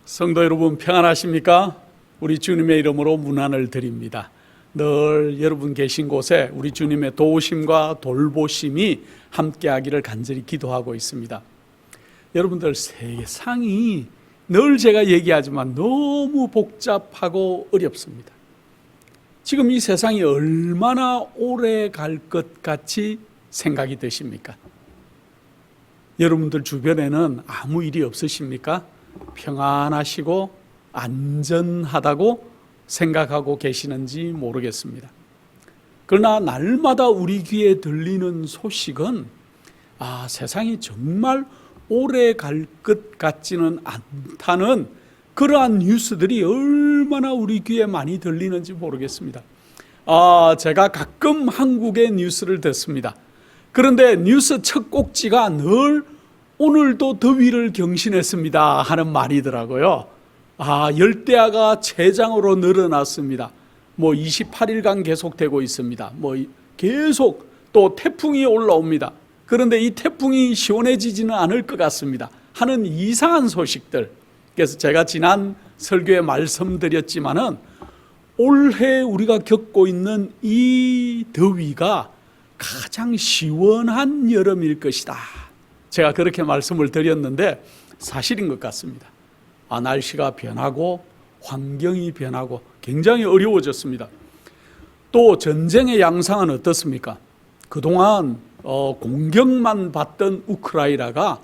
성도 여러분 평안하십니까? 우리 주님의 이름으로 문안을 드립니다. 늘 여러분 계신 곳에 우리 주님의 도우심과 돌보심이 함께하기를 간절히 기도하고 있습니다. 여러분들, 세상이 늘 제가 얘기하지만 너무 복잡하고 어렵습니다. 지금 이 세상이 얼마나 오래 갈 것 같이 생각이 되십니까? 여러분들 주변에는 아무 일이 없으십니까? 평안하시고 안전하다고 생각하고 계시는지 모르겠습니다. 그러나 날마다 우리 귀에 들리는 소식은 세상이 정말 오래 갈 것 같지는 않다는 그러한 뉴스들이 얼마나 우리 귀에 많이 들리는지 모르겠습니다. 제가 가끔 한국의 뉴스를 듣습니다. 그런데 뉴스 첫 꼭지가 늘 오늘도 더위를 경신했습니다 하는 말이더라고요. 열대야가 최장으로 늘어났습니다. 28일간 계속되고 있습니다. 계속 또 태풍이 올라옵니다. 그런데 이 태풍이 시원해지지는 않을 것 같습니다 하는 이상한 소식들. 그래서 제가 지난 설교에 말씀드렸지만은 올해 우리가 겪고 있는 이 더위가 가장 시원한 여름일 것이다. 제가 그렇게 말씀을 드렸는데 사실인 것 같습니다. 날씨가 변하고 환경이 변하고 굉장히 어려워졌습니다. 또 전쟁의 양상은 어떻습니까? 그동안 공격만 받던 우크라이나가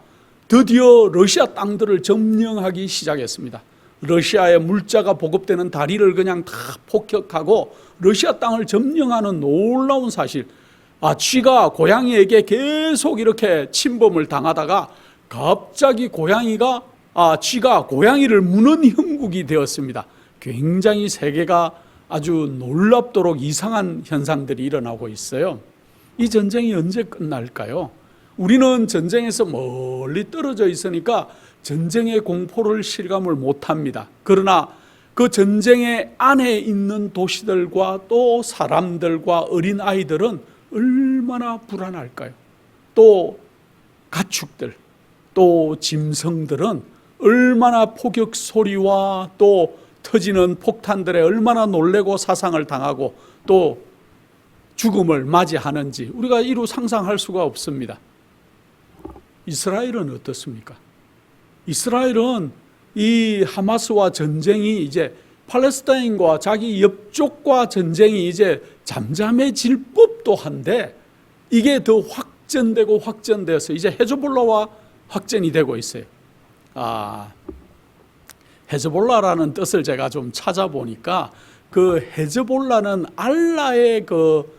드디어 러시아 땅들을 점령하기 시작했습니다. 러시아의 물자가 보급되는 다리를 그냥 다 폭격하고 러시아 땅을 점령하는 놀라운 사실. 쥐가 고양이에게 계속 이렇게 침범을 당하다가 갑자기 쥐가 고양이를 무는 형국이 되었습니다. 굉장히 세계가 아주 놀랍도록 이상한 현상들이 일어나고 있어요. 이 전쟁이 언제 끝날까요? 우리는 전쟁에서 멀리 떨어져 있으니까 전쟁의 공포를 실감을 못합니다. 그러나 그 전쟁의 안에 있는 도시들과 또 사람들과 어린아이들은 얼마나 불안할까요? 또 가축들, 또 짐승들은 얼마나 포격 소리와 또 터지는 폭탄들에 얼마나 놀래고 사상을 당하고 또 죽음을 맞이하는지 우리가 이루 상상할 수가 없습니다. 이스라엘은 어떻습니까? 이스라엘은 이 하마스와 전쟁이 이제 팔레스타인과 자기 옆쪽과 전쟁이 이제 잠잠해질 법도 한데 이게 더 확전돼서 이제 헤즈볼라와 확전이 되고 있어요. 헤즈볼라라는 뜻을 제가 좀 찾아보니까 그 헤즈볼라는 알라의 그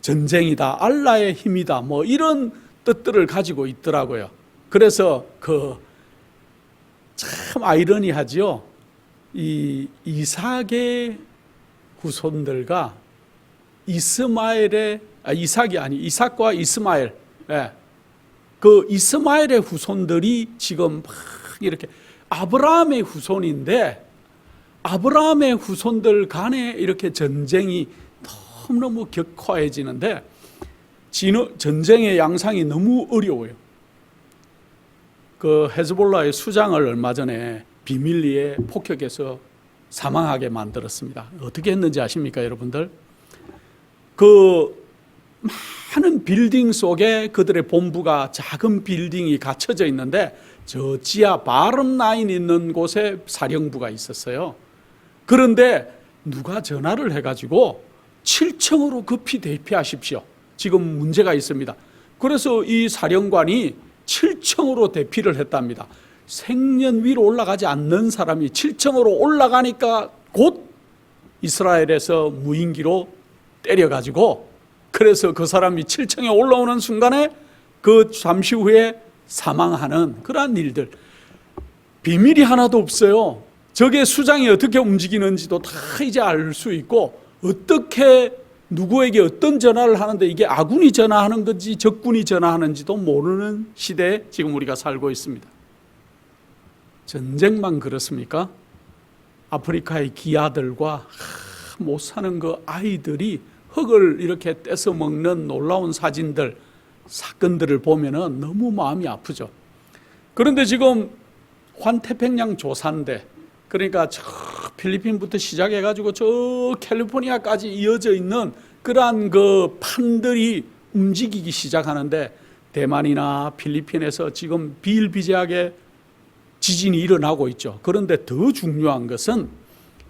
전쟁이다, 알라의 힘이다, 이런 뜻들을 가지고 있더라고요. 그래서 참 아이러니하죠. 이 이삭의 후손들과 이삭과 이스마엘, 그 이스마엘의 후손들이 지금 막 이렇게 아브라함의 후손인데 아브라함의 후손들 간에 이렇게 전쟁이 너무너무 격화해지는데 전쟁의 양상이 너무 어려워요. 그 헤즈볼라의 수장을 얼마 전에 비밀리에 폭격해서 사망하게 만들었습니다. 어떻게 했는지 아십니까, 여러분들? 그 많은 빌딩 속에 그들의 본부가 작은 빌딩이 갖춰져 있는데 저 지하 바름 라인 있는 곳에 사령부가 있었어요. 그런데 누가 전화를 해가지고 7층으로 급히 대피하십시오. 지금 문제가 있습니다. 그래서 이 사령관이 7층으로 대피를 했답니다. 생년 위로 올라가지 않는 사람이 7층으로 올라가니까 곧 이스라엘에서 무인기로 때려가지고 그래서 그 사람이 7층에 올라오는 순간에 그 잠시 후에 사망하는 그러한 일들. 비밀이 하나도 없어요. 저게 수장이 어떻게 움직이는지도 다 이제 알 수 있고 어떻게 누구에게 어떤 전화를 하는데 이게 아군이 전화하는 건지 적군이 전화하는지도 모르는 시대에 지금 우리가 살고 있습니다. 전쟁만 그렇습니까? 아프리카의 기아들과 못 사는 그 아이들이 흙을 이렇게 떼서 먹는 놀라운 사건들을 보면은 너무 마음이 아프죠. 그런데 지금 환태평양 조사인데 그러니까 저 필리핀부터 시작해가지고 저 캘리포니아까지 이어져 있는 그러한 그 판들이 움직이기 시작하는데, 대만이나 필리핀에서 지금 비일비재하게 지진이 일어나고 있죠. 그런데 더 중요한 것은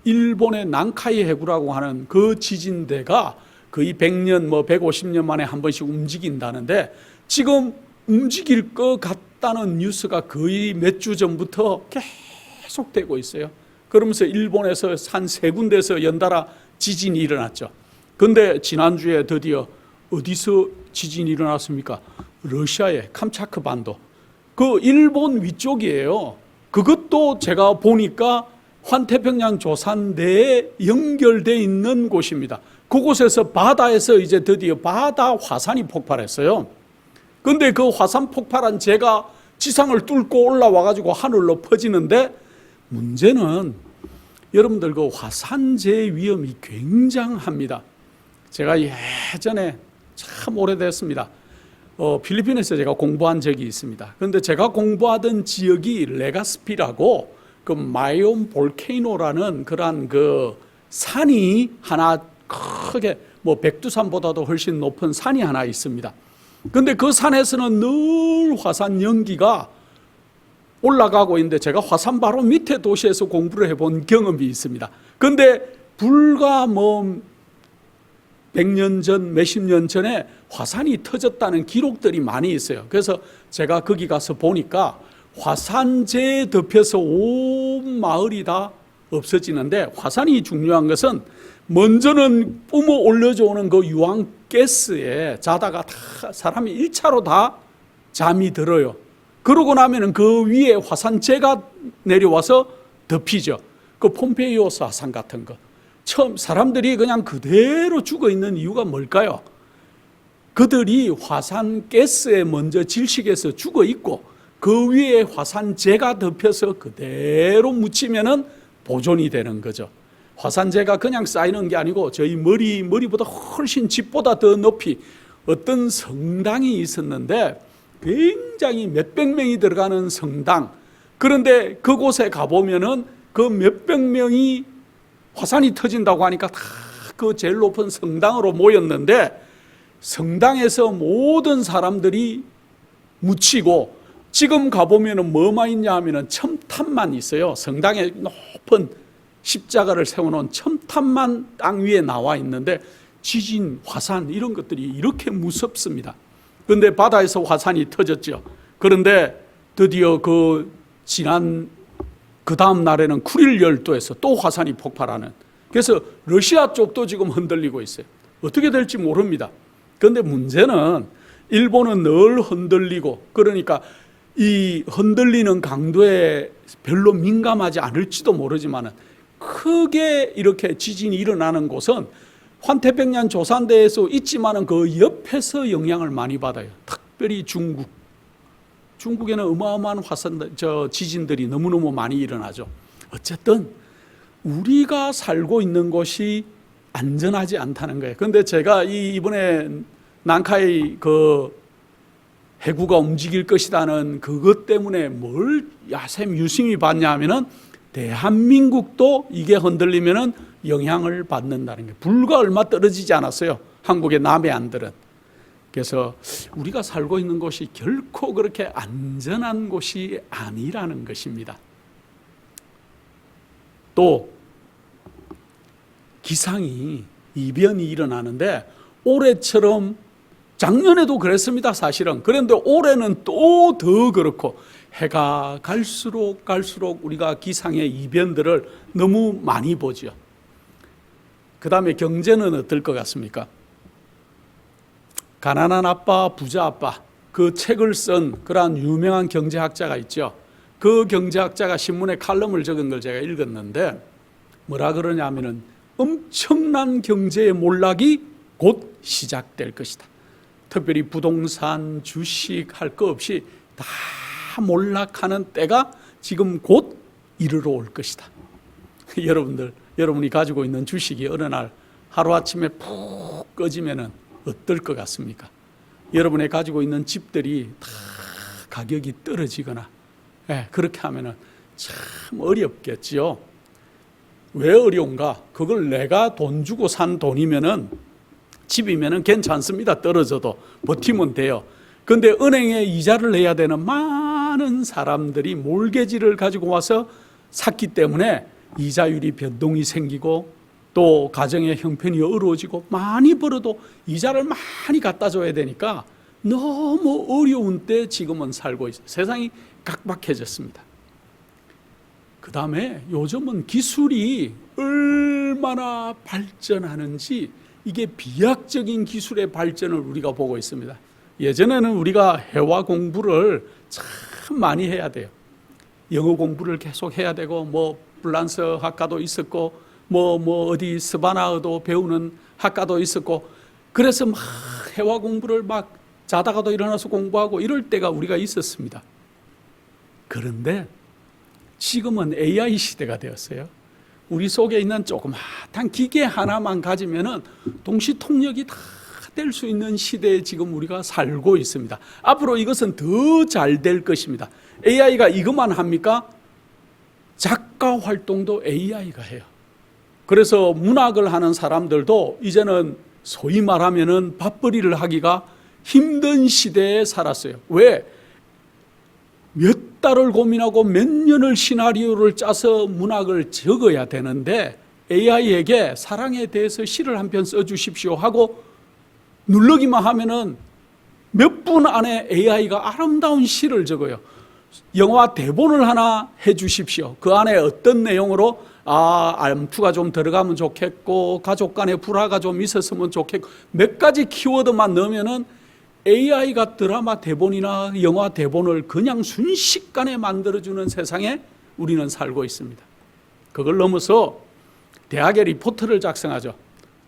일본의 난카이 해구라고 하는 그 지진대가 거의 100년, 150년 만에 한 번씩 움직인다는데, 지금 움직일 것 같다는 뉴스가 거의 몇 주 전부터 계속되고 있어요. 그러면서 일본에서 한 3군데에서 연달아 지진이 일어났죠. 그런데 지난주에 드디어 어디서 지진이 일어났습니까? 러시아의 캄차크 반도, 그 일본 위쪽이에요. 그것도 제가 보니까 환태평양 조산대에 연결되어 있는 곳입니다. 그곳에서 바다에서 이제 드디어 바다 화산이 폭발했어요. 그런데 그 화산 폭발한 재가 지상을 뚫고 올라와가지고 하늘로 퍼지는데, 문제는 여러분들 그 화산재 위험이 굉장합니다. 제가 예전에 참 오래됐습니다. 필리핀에서 제가 공부한 적이 있습니다. 그런데 제가 공부하던 지역이 레가스피라고 그 마이온 볼케이노라는 그러한 그 산이 하나 크게 백두산보다도 훨씬 높은 산이 하나 있습니다. 그런데 그 산에서는 늘 화산 연기가 올라가고 있는데, 제가 화산 바로 밑에 도시에서 공부를 해본 경험이 있습니다. 그런데 불과 100년 전, 몇십 년 전에 화산이 터졌다는 기록들이 많이 있어요. 그래서 제가 거기 가서 보니까 화산재에 덮여서 온 마을이 다 없어지는데, 화산이 중요한 것은 먼저는 뿜어 올려져 오는 그 유황가스에 자다가 다 사람이 1차로 다 잠이 들어요. 그러고 나면은 그 위에 화산재가 내려와서 덮이죠. 그 폼페이오스 화산 같은 거. 처음 사람들이 그냥 그대로 죽어 있는 이유가 뭘까요? 그들이 화산가스에 먼저 질식해서 죽어 있고, 그 위에 화산재가 덮여서 그대로 묻히면은 보존이 되는 거죠. 화산재가 그냥 쌓이는 게 아니고 저희 머리보다 훨씬 집보다 더 높이 어떤 성당이 있었는데, 굉장히 몇백 명이 들어가는 성당. 그런데 그곳에 가보면은 그 몇백 명이 화산이 터진다고 하니까 다 그 제일 높은 성당으로 모였는데, 성당에서 모든 사람들이 묻히고, 지금 가보면은 뭐만 있냐 하면은 첨탑만 있어요. 성당에 높은 십자가를 세워놓은 첨탑만 땅 위에 나와 있는데, 지진, 화산 이런 것들이 이렇게 무섭습니다. 그런데 바다에서 화산이 터졌죠. 그런데 드디어 그 다음 날에는 쿠릴 열도에서 또 화산이 폭발하는, 그래서 러시아 쪽도 지금 흔들리고 있어요. 어떻게 될지 모릅니다. 그런데 문제는 일본은 늘 흔들리고, 그러니까 이 흔들리는 강도에 별로 민감하지 않을지도 모르지만, 크게 이렇게 지진이 일어나는 곳은 환태평양 조산대에서 있지만은 그 옆에서 영향을 많이 받아요. 특별히 중국에는 어마어마한 지진들이 너무너무 많이 일어나죠. 어쨌든 우리가 살고 있는 곳이 안전하지 않다는 거예요. 그런데 제가 이번에 난카이 그 해구가 움직일 것이라는 그것 때문에 뭘 야샘 유심히 봤냐 하면은, 대한민국도 이게 흔들리면은 영향을 받는다는 게 불과 얼마 떨어지지 않았어요. 한국의 남해안들은. 그래서 우리가 살고 있는 곳이 결코 그렇게 안전한 곳이 아니라는 것입니다. 또 기상이 이변이 일어나는데, 올해처럼 작년에도 그랬습니다, 사실은. 그런데 올해는 또 더 그렇고, 해가 갈수록 우리가 기상의 이변들을 너무 많이 보죠. 그 다음에 경제는 어떨 것 같습니까? 가난한 아빠, 부자 아빠, 그 책을 쓴 그러한 유명한 경제학자가 있죠. 그 경제학자가 신문에 칼럼을 적은 걸 제가 읽었는데, 뭐라 그러냐면은 엄청난 경제의 몰락이 곧 시작될 것이다. 특별히 부동산, 주식 할 거 없이 다 몰락하는 때가 지금 곧 이르러 올 것이다. 여러분이 가지고 있는 주식이 어느 날 하루아침에 푹 꺼지면은 어떨 것 같습니까? 여러분이 가지고 있는 집들이 다 가격이 떨어지거나, 그렇게 하면은 참 어렵겠지요. 왜 어려운가? 그걸 내가 돈 주고 산 돈이면은, 집이면은 괜찮습니다. 떨어져도 버티면 돼요. 근데 은행에 이자를 내야 되는 많은 사람들이 몰개지를 가지고 와서 샀기 때문에 이자율이 변동이 생기고 또 가정의 형편이 어려워지고, 많이 벌어도 이자를 많이 갖다 줘야 되니까 너무 어려운 때 지금은 살고 있어요. 세상이 각박해졌습니다. 그 다음에 요즘은 기술이 얼마나 발전하는지, 이게 비약적인 기술의 발전을 우리가 보고 있습니다. 예전에는 우리가 회화 공부를 참 많이 해야 돼요. 영어 공부를 계속 해야 되고, 뭐 프랑스 학과도 있었고, 뭐 어디 스바나어도 배우는 학과도 있었고, 그래서 막 회화 공부를 막 자다가도 일어나서 공부하고 이럴 때가 우리가 있었습니다. 그런데 지금은 AI 시대가 되었어요. 우리 속에 있는 조그마한 기계 하나만 가지면은 동시 통역이 다 될 수 있는 시대에 지금 우리가 살고 있습니다. 앞으로 이것은 더 잘 될 것입니다. AI가 이것만 합니까? 작가 활동도 AI가 해요. 그래서 문학을 하는 사람들도 이제는 소위 말하면은 밥벌이를 하기가 힘든 시대에 살았어요. 왜? 몇 달을 고민하고 몇 년을 시나리오를 짜서 문학을 적어야 되는데, AI에게 사랑에 대해서 시를 한 편 써주십시오 하고 누르기만 하면은 몇 분 안에 AI가 아름다운 시를 적어요. 영화 대본을 하나 해주십시오. 그 안에 어떤 내용으로 암투가 좀 들어가면 좋겠고, 가족 간의 불화가 좀 있었으면 좋겠고, 몇 가지 키워드만 넣으면은 AI가 드라마 대본이나 영화 대본을 그냥 순식간에 만들어주는 세상에 우리는 살고 있습니다. 그걸 넘어서 대학에 리포트를 작성하죠.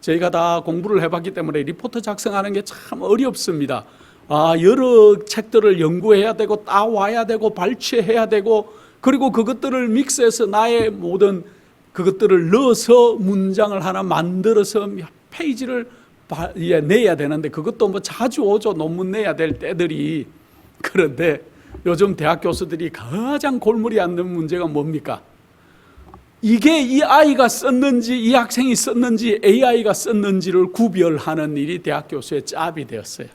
저희가 다 공부를 해봤기 때문에 리포트 작성하는 게 참 어렵습니다. 여러 책들을 연구해야 되고 따와야 되고 발췌해야 되고, 그리고 그것들을 믹스해서 나의 모든 그것들을 넣어서 문장을 하나 만들어서 몇 페이지를 내야 되는데, 그것도 뭐 자주 오죠. 논문 내야 될 때들이. 그런데 요즘 대학 교수들이 가장 골머리 앓는 문제가 뭡니까? 이게 이 아이가 썼는지, 이 학생이 썼는지, AI가 썼는지를 구별하는 일이 대학 교수의 짭이 되었어요.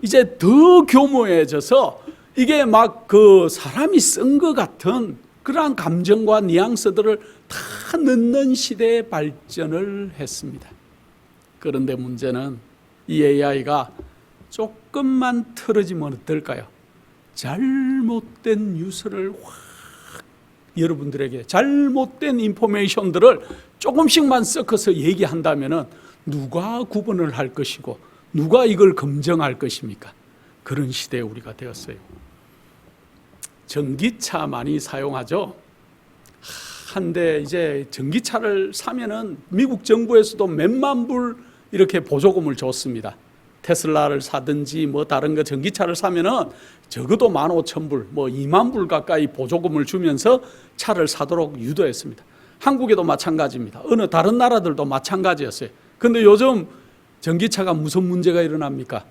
이제 더 교모해져서 이게 막 그 사람이 쓴 것 같은 그러한 감정과 뉘앙스들을 다 넣는 시대에 발전을 했습니다. 그런데 문제는 이 AI가 조금만 틀어지면 어떨까요? 잘못된 뉴스를 확, 여러분들에게 잘못된 인포메이션들을 조금씩만 섞어서 얘기한다면은 누가 구분을 할 것이고 누가 이걸 검증할 것입니까? 그런 시대에 우리가 되었어요. 전기차 많이 사용하죠. 한데 이제 전기차를 사면은 미국 정부에서도 몇만 불 이렇게 보조금을 줬습니다. 테슬라를 사든지 뭐 다른 거 전기차를 사면은 적어도 15,000불, 뭐 2만 불 가까이 보조금을 주면서 차를 사도록 유도했습니다. 한국에도 마찬가지입니다. 어느 다른 나라들도 마찬가지였어요. 근데 요즘 전기차가 무슨 문제가 일어납니까?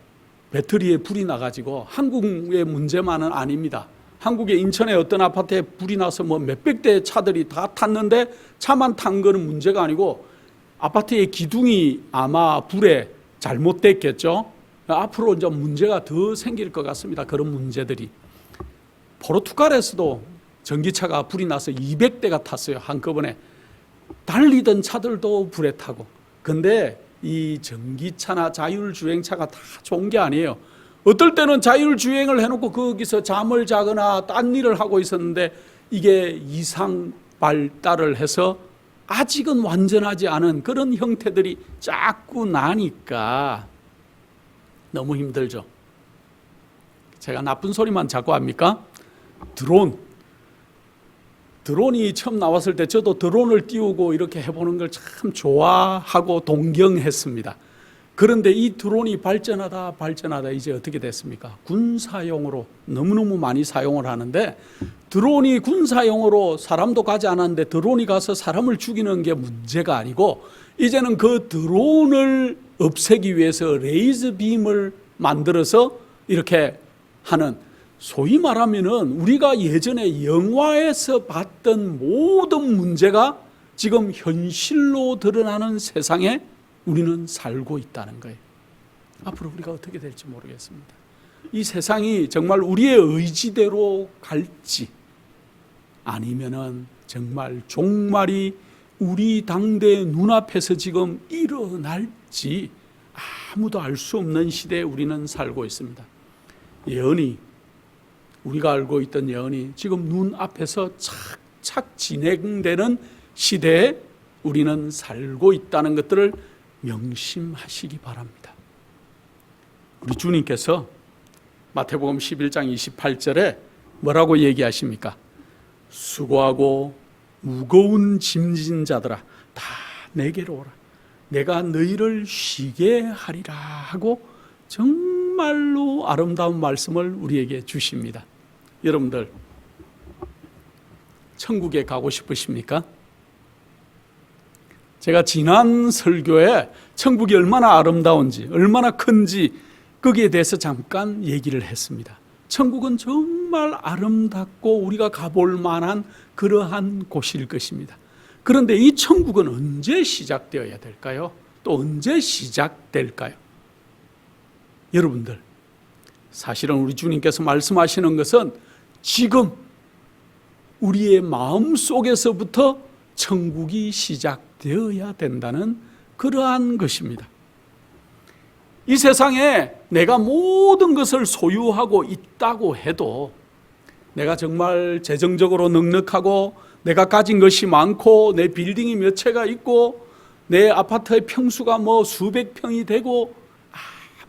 배터리에 불이 나가지고, 한국의 문제만은 아닙니다. 한국의 인천의 어떤 아파트에 불이 나서 뭐 몇백 대의 차들이 다 탔는데, 차만 탄 거는 문제가 아니고 아파트의 기둥이 아마 불에 잘못됐겠죠. 앞으로 이제 문제가 더 생길 것 같습니다. 그런 문제들이. 포르투갈에서도 전기차가 불이 나서 200대가 탔어요. 한꺼번에. 달리던 차들도 불에 타고. 근데 이 전기차나 자율주행차가 다 좋은 게 아니에요. 어떨 때는 자율주행을 해놓고 거기서 잠을 자거나 딴 일을 하고 있었는데, 이게 이상 발달을 해서 아직은 완전하지 않은 그런 형태들이 자꾸 나니까 너무 힘들죠. 제가 나쁜 소리만 자꾸 합니까? 드론이 처음 나왔을 때 저도 드론을 띄우고 이렇게 해보는 걸 참 좋아하고 동경했습니다. 그런데 이 드론이 발전하다 이제 어떻게 됐습니까? 군사용으로 너무너무 많이 사용을 하는데, 드론이 군사용으로 사람도 가지 않았는데 드론이 가서 사람을 죽이는 게 문제가 아니고, 이제는 그 드론을 없애기 위해서 레이저 빔을 만들어서 이렇게 하는, 소위 말하면은 우리가 예전에 영화에서 봤던 모든 문제가 지금 현실로 드러나는 세상에 우리는 살고 있다는 거예요. 앞으로 우리가 어떻게 될지 모르겠습니다. 이 세상이 정말 우리의 의지대로 갈지 아니면은 정말 종말이 우리 당대 눈앞에서 지금 일어날지 아무도 알 수 없는 시대에 우리는 살고 있습니다. 예언이, 우리가 알고 있던 예언이 지금 눈앞에서 착착 진행되는 시대에 우리는 살고 있다는 것들을 명심하시기 바랍니다. 우리 주님께서 마태복음 11장 28절에 뭐라고 얘기하십니까? 수고하고 무거운 짐진 자들아 다 내게로 오라. 내가 너희를 쉬게 하리라 하고 정말로 아름다운 말씀을 우리에게 주십니다. 여러분들 천국에 가고 싶으십니까? 제가 지난 설교에 천국이 얼마나 아름다운지 얼마나 큰지 거기에 대해서 잠깐 얘기를 했습니다. 천국은 정말 아름답고 우리가 가볼 만한 그러한 곳일 것입니다. 그런데 이 천국은 언제 시작되어야 될까요? 또 언제 시작될까요? 여러분들, 사실은 우리 주님께서 말씀하시는 것은 지금 우리의 마음 속에서부터 천국이 시작되어야 된다는 그러한 것입니다. 이 세상에 내가 모든 것을 소유하고 있다고 해도 내가 정말 재정적으로 넉넉하고 내가 가진 것이 많고 내 빌딩이 몇 채가 있고 내 아파트의 평수가 뭐 수백 평이 되고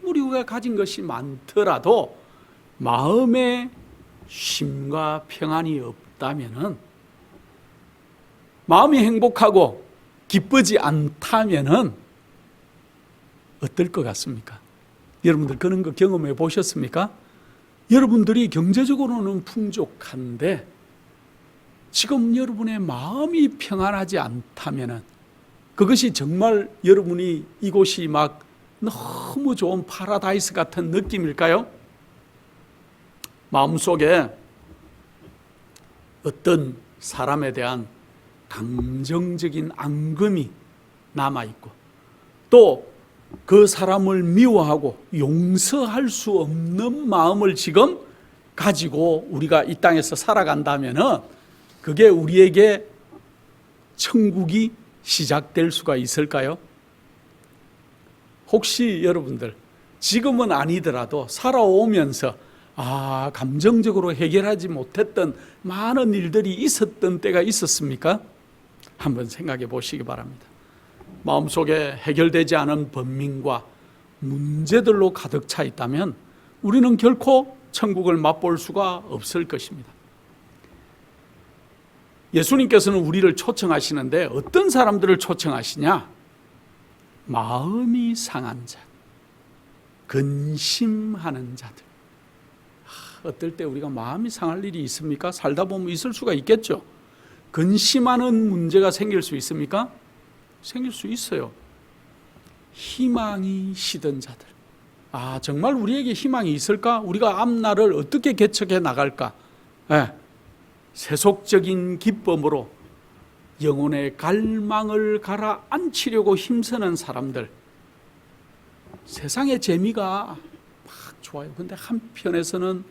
아무리 우리가 가진 것이 많더라도 마음에 쉼과 평안이 없다면은, 마음이 행복하고 기쁘지 않다면은 어떨 것 같습니까? 여러분들 그런 거 경험해 보셨습니까? 여러분들이 경제적으로는 풍족한데 지금 여러분의 마음이 평안하지 않다면은 그것이 정말 여러분이 이곳이 막 너무 좋은 파라다이스 같은 느낌일까요? 마음속에 어떤 사람에 대한 감정적인 앙금이 남아있고 또 그 사람을 미워하고 용서할 수 없는 마음을 지금 가지고 우리가 이 땅에서 살아간다면은 그게 우리에게 천국이 시작될 수가 있을까요? 혹시 여러분들 지금은 아니더라도 살아오면서 감정적으로 해결하지 못했던 많은 일들이 있었던 때가 있었습니까? 한번 생각해 보시기 바랍니다. 마음속에 해결되지 않은 번민과 문제들로 가득 차 있다면 우리는 결코 천국을 맛볼 수가 없을 것입니다. 예수님께서는 우리를 초청하시는데 어떤 사람들을 초청하시냐? 마음이 상한 자, 근심하는 자들. 어떨 때 우리가 마음이 상할 일이 있습니까? 살다 보면 있을 수가 있겠죠. 근심하는 문제가 생길 수 있습니까? 생길 수 있어요. 희망이 시든 자들. 정말 우리에게 희망이 있을까? 우리가 앞날을 어떻게 개척해 나갈까? 세속적인 기쁨으로 영혼의 갈망을 가라앉히려고 힘쓰는 사람들. 세상의 재미가 막 좋아요. 근데 한편에서는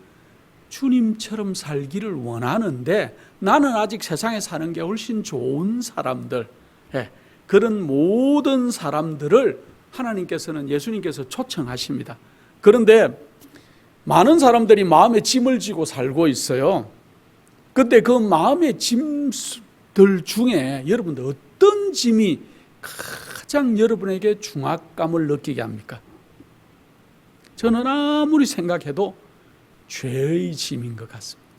주님처럼 살기를 원하는데 나는 아직 세상에 사는 게 훨씬 좋은 사람들, 그런 모든 사람들을 하나님께서는, 예수님께서 초청하십니다. 그런데 많은 사람들이 마음에 짐을 지고 살고 있어요. 그런데 그 마음의 짐들 중에 여러분들 어떤 짐이 가장 여러분에게 중압감을 느끼게 합니까? 저는 아무리 생각해도 죄의 짐인 것 같습니다.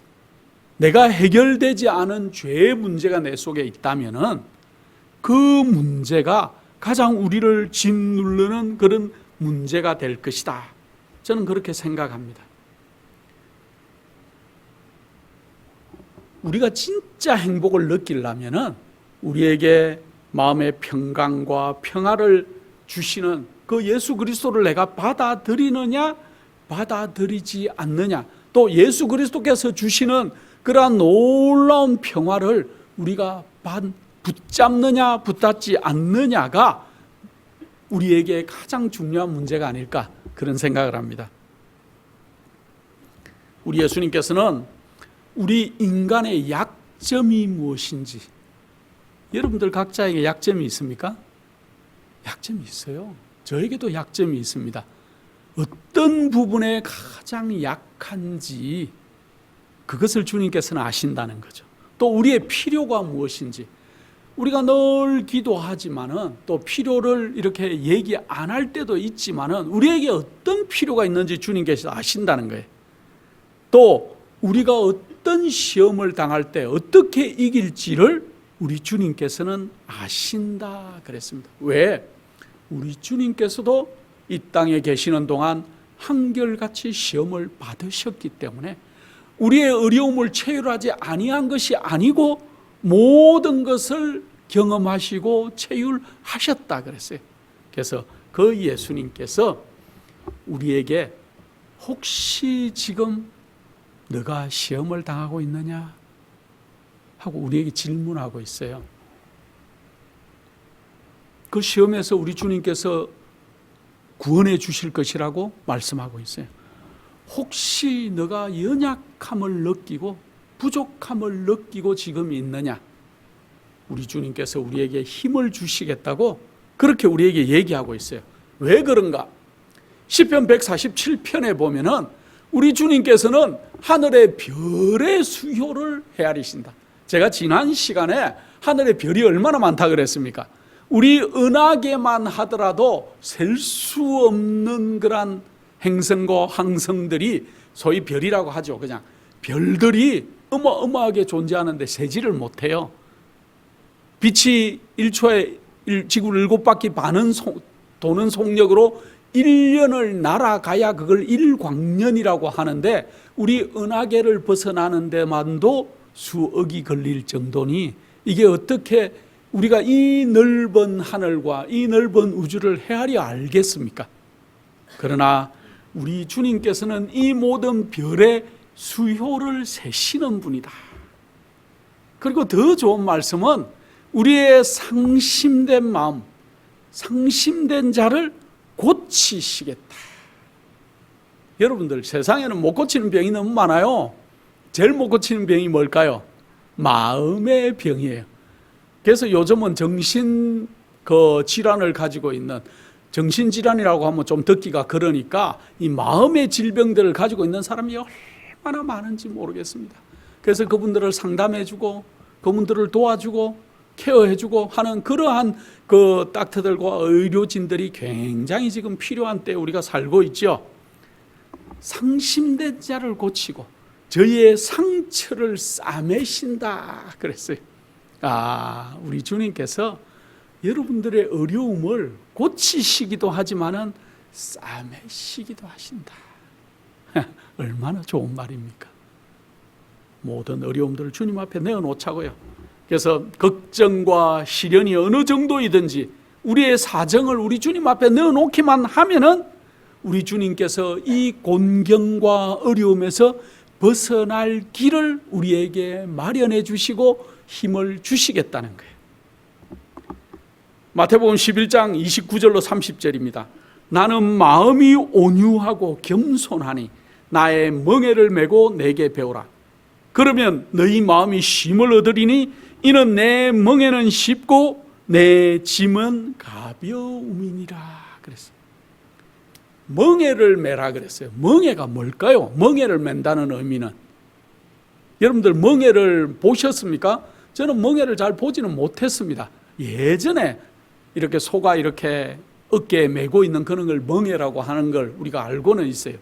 내가 해결되지 않은 죄의 문제가 내 속에 있다면은 그 문제가 가장 우리를 짓누르는 그런 문제가 될 것이다. 저는 그렇게 생각합니다. 우리가 진짜 행복을 느끼려면은 우리에게 마음의 평강과 평화를 주시는 그 예수 그리스도를 내가 받아들이느냐, 받아들이지 않느냐, 또 예수 그리스도께서 주시는 그러한 놀라운 평화를 우리가 붙잡느냐 붙잡지 않느냐가 우리에게 가장 중요한 문제가 아닐까 그런 생각을 합니다. 우리 예수님께서는 우리 인간의 약점이 무엇인지, 여러분들 각자에게 약점이 있습니까? 약점이 있어요. 저에게도 약점이 있습니다. 어떤 부분에 가장 약한지 그것을 주님께서는 아신다는 거죠. 또 우리의 필요가 무엇인지, 우리가 늘 기도하지만은 또 필요를 이렇게 얘기 안 할 때도 있지만은 우리에게 어떤 필요가 있는지 주님께서 아신다는 거예요. 또 우리가 어떤 시험을 당할 때 어떻게 이길지를 우리 주님께서는 아신다 그랬습니다. 왜? 우리 주님께서도 이 땅에 계시는 동안 한결같이 시험을 받으셨기 때문에 우리의 어려움을 체휼하지 아니한 것이 아니고 모든 것을 경험하시고 체휼하셨다 그랬어요. 그래서 그 예수님께서 우리에게 혹시 지금 너가 시험을 당하고 있느냐 하고 우리에게 질문하고 있어요. 그 시험에서 우리 주님께서 구원해 주실 것이라고 말씀하고 있어요. 혹시 너가 연약함을 느끼고 부족함을 느끼고 지금 있느냐? 우리 주님께서 우리에게 힘을 주시겠다고 그렇게 우리에게 얘기하고 있어요. 왜 그런가? 시편 147편에 보면은 우리 주님께서는 하늘의 별의 수효를 헤아리신다. 제가 지난 시간에 하늘의 별이 얼마나 많다 그랬습니까? 우리 은하계만 하더라도 셀 수 없는 그런 행성과 항성들이 소위 별이라고 하죠. 그냥 별들이 어마어마하게 존재하는데 세지를 못해요. 빛이 1초에 지구를 7바퀴 도는 속력으로 1년을 날아가야 그걸 1광년이라고 하는데 우리 은하계를 벗어나는 데만도 수억이 걸릴 정도니 이게 어떻게 우리가 이 넓은 하늘과 이 넓은 우주를 헤아려 알겠습니까? 그러나 우리 주님께서는 이 모든 별의 수효를 세시는 분이다. 그리고 더 좋은 말씀은 우리의 상심된 마음, 상심된 자를 고치시겠다. 여러분들 세상에는 못 고치는 병이 너무 많아요. 제일 못 고치는 병이 뭘까요? 마음의 병이에요. 그래서 요즘은 정신 질환을 가지고 있는, 정신질환이라고 하면 좀 듣기가 그러니까 이 마음의 질병들을 가지고 있는 사람이 얼마나 많은지 모르겠습니다. 그래서 그분들을 상담해주고 그분들을 도와주고 케어해주고 하는 그러한 그 닥터들과 의료진들이 굉장히 지금 필요한 때에 우리가 살고 있죠. 상심된 자를 고치고 저희의 상처를 싸매신다 그랬어요. 우리 주님께서 여러분들의 어려움을 고치시기도 하지만은 싸매시기도 하신다. 얼마나 좋은 말입니까? 모든 어려움들을 주님 앞에 내어놓자고요. 그래서 걱정과 시련이 어느 정도이든지 우리의 사정을 우리 주님 앞에 내어놓기만 하면은 우리 주님께서 이 곤경과 어려움에서 벗어날 길을 우리에게 마련해 주시고 힘을 주시겠다는 거예요. 마태복음 11장 29절로 30절입니다. 나는 마음이 온유하고 겸손하니 나의 멍에를 메고 내게 배우라. 그러면 너희 마음이 쉼을 얻으리니 이는 내 멍에는 쉽고 내 짐은 가벼움이니라 그랬어요. 멍에를 메라 그랬어요. 멍에가 뭘까요? 멍에를 맨다는 의미는, 여러분들 멍에를 보셨습니까? 저는 멍에를 잘 보지는 못했습니다. 예전에 이렇게 소가 이렇게 어깨에 메고 있는 그런 걸 멍에라고 하는 걸 우리가 알고는 있어요.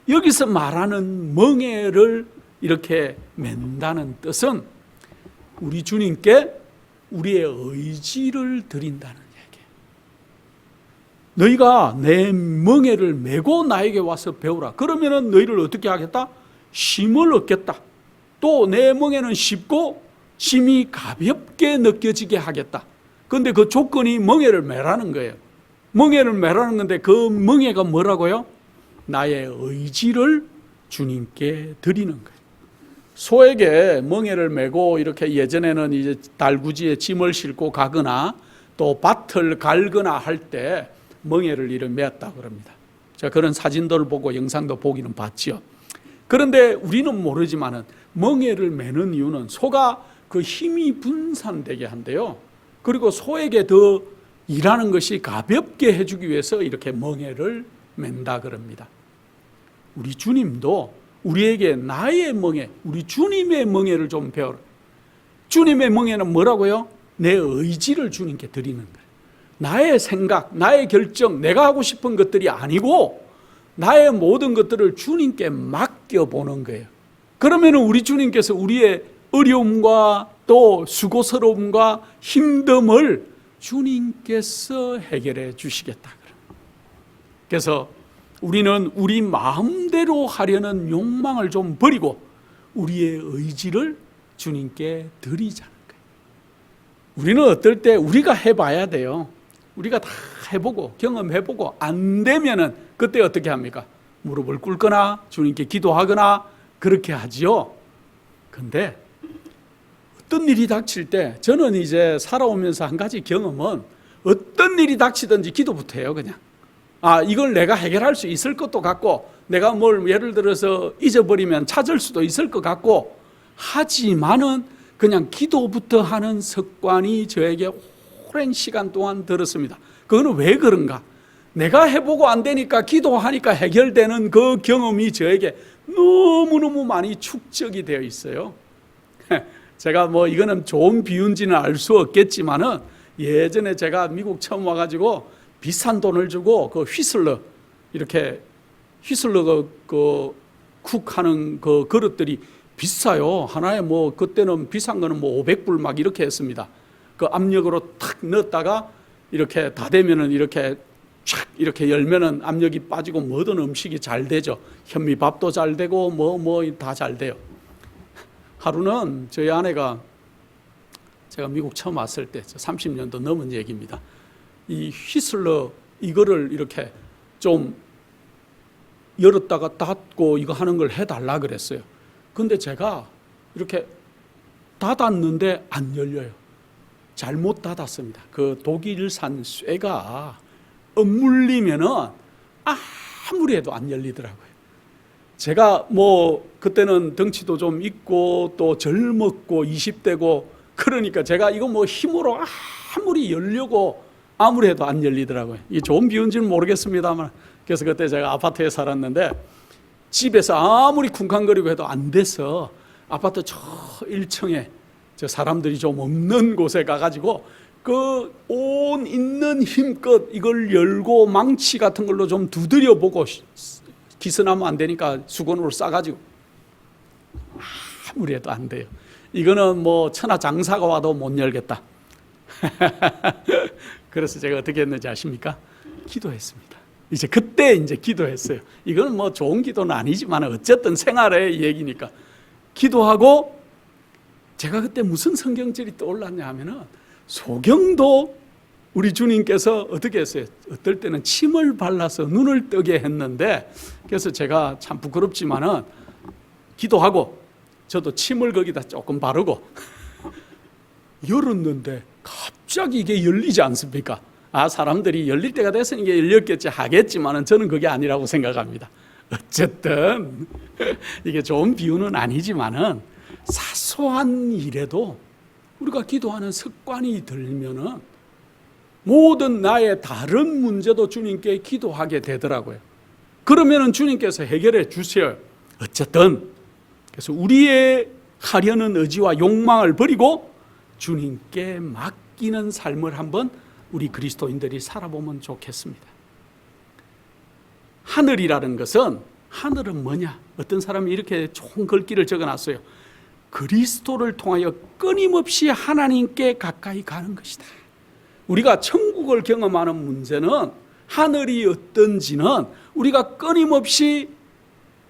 여기서 말하는 멍에를 이렇게 맨다는 뜻은 우리 주님께 우리의 의지를 드린다는 얘기예요. 너희가 내 멍에를 메고 나에게 와서 배우라. 그러면은 너희를 어떻게 하겠다? 쉼을 얻겠다. 또 내 멍에는 쉽고 짐이 가볍게 느껴지게 하겠다. 그런데 그 조건이 멍에를 메라는 거예요. 멍에를 메라는 건데 그 멍에가 뭐라고요? 나의 의지를 주님께 드리는 거예요. 소에게 멍에를 메고 이렇게 예전에는 이제 달구지에 짐을 싣고 가거나 또 밭을 갈거나 할 때 멍에를 이렇게 메었다 그럽니다. 제가 그런 사진들을 보고 영상도 보기는 봤지요. 그런데 우리는 모르지만은 멍에를 메는 이유는 소가 그 힘이 분산되게 한대요. 그리고 소에게 더 일하는 것이 가볍게 해주기 위해서 이렇게 멍에를 맨다 그럽니다. 우리 주님도 우리에게 나의 멍에, 우리 주님의 멍에를 좀 배워라. 주님의 멍에는 뭐라고요? 내 의지를 주님께 드리는 거예요. 나의 생각, 나의 결정, 내가 하고 싶은 것들이 아니고 나의 모든 것들을 주님께 맡겨보는 거예요. 그러면 우리 주님께서 우리의 어려움과 또 수고스러움과 힘듦을 주님께서 해결해 주시겠다. 그래서 우리는 우리 마음대로 하려는 욕망을 좀 버리고 우리의 의지를 주님께 드리자는 거예요. 우리는 어떨 때 우리가 해봐야 돼요. 우리가 다 해보고 경험해보고 안 되면은 그때 어떻게 합니까? 무릎을 꿇거나 주님께 기도하거나 그렇게 하지요. 근데 어떤 일이 닥칠 때 저는 이제 살아오면서 한 가지 경험은 어떤 일이 닥치든지 기도부터 해요. 그냥 이걸 내가 해결할 수 있을 것도 같고 내가 뭘 예를 들어서 잊어버리면 찾을 수도 있을 것 같고 하지만은 그냥 기도부터 하는 습관이 저에게 오랜 시간 동안 들었습니다. 그거는 왜 그런가? 내가 해보고 안 되니까 기도하니까 해결되는 그 경험이 저에게 너무너무 많이 축적이 되어 있어요. 제가 이거는 좋은 비유인지는 알 수 없겠지만은 예전에 제가 미국 처음 와가지고 비싼 돈을 주고 그 휘슬러 이렇게 휘슬러 쿡하는 그 그릇들이 비싸요. 하나에 그때는 비싼 거는 500불 막 이렇게 했습니다. 그 압력으로 탁 넣었다가 이렇게 다 되면은 이렇게 촥 이렇게 열면은 압력이 빠지고 모든 음식이 잘 되죠. 현미밥도 잘 되고 다 잘 돼요. 하루는 저희 아내가 제가 미국 처음 왔을 때 30년도 넘은 얘기입니다. 이 휘슬러 이거를 이렇게 좀 열었다가 닫고 이거 하는 걸 해달라 그랬어요. 근데 제가 이렇게 닫았는데 안 열려요. 잘못 닫았습니다. 그 독일산 쇠가 엇물리면은 아무리 해도 안 열리더라고요. 제가 그때는 덩치도 좀 있고 또 젊었고 20대고 그러니까 제가 이거 힘으로 아무리 열려고 아무리 해도 안 열리더라고요. 이게 좋은 비유인지는 모르겠습니다만 그래서 그때 제가 아파트에 살았는데 집에서 아무리 쿵쾅거리고 해도 안 돼서 아파트 저 1층에 저 사람들이 좀 없는 곳에 가가지고 그 온 있는 힘껏 이걸 열고 망치 같은 걸로 좀 두드려 보고 기스나면 안 되니까 수건으로 싸가지고 아무리 해도 안 돼요. 이거는 천하장사가 와도 못 열겠다. 그래서 제가 어떻게 했는지 아십니까? 기도했습니다. 그때 기도했어요. 이건 좋은 기도는 아니지만 어쨌든 생활의 얘기니까 기도하고 제가 그때 무슨 성경절이 떠올랐냐 하면은 소경도 우리 주님께서 어떻게 했어요? 어떨 때는 침을 발라서 눈을 뜨게 했는데 그래서 제가 참 부끄럽지만은 기도하고 저도 침을 거기다 조금 바르고 열었는데 갑자기 이게 열리지 않습니까? 사람들이 열릴 때가 됐으니 이게 열렸겠지 하겠지만은 저는 그게 아니라고 생각합니다. 어쨌든 이게 좋은 비유는 아니지만은 사소한 일에도 우리가 기도하는 습관이 들면은 모든 나의 다른 문제도 주님께 기도하게 되더라고요. 그러면은 주님께서 해결해 주세요. 어쨌든 그래서 우리의 하려는 의지와 욕망을 버리고 주님께 맡기는 삶을 한번 우리 그리스도인들이 살아보면 좋겠습니다. 하늘이라는 것은 하늘은 뭐냐? 어떤 사람이 이렇게 좋은 글귀를 적어놨어요. 그리스도를 통하여 끊임없이 하나님께 가까이 가는 것이다. 우리가 천국을 경험하는 문제는 하늘이 어떤지는 우리가 끊임없이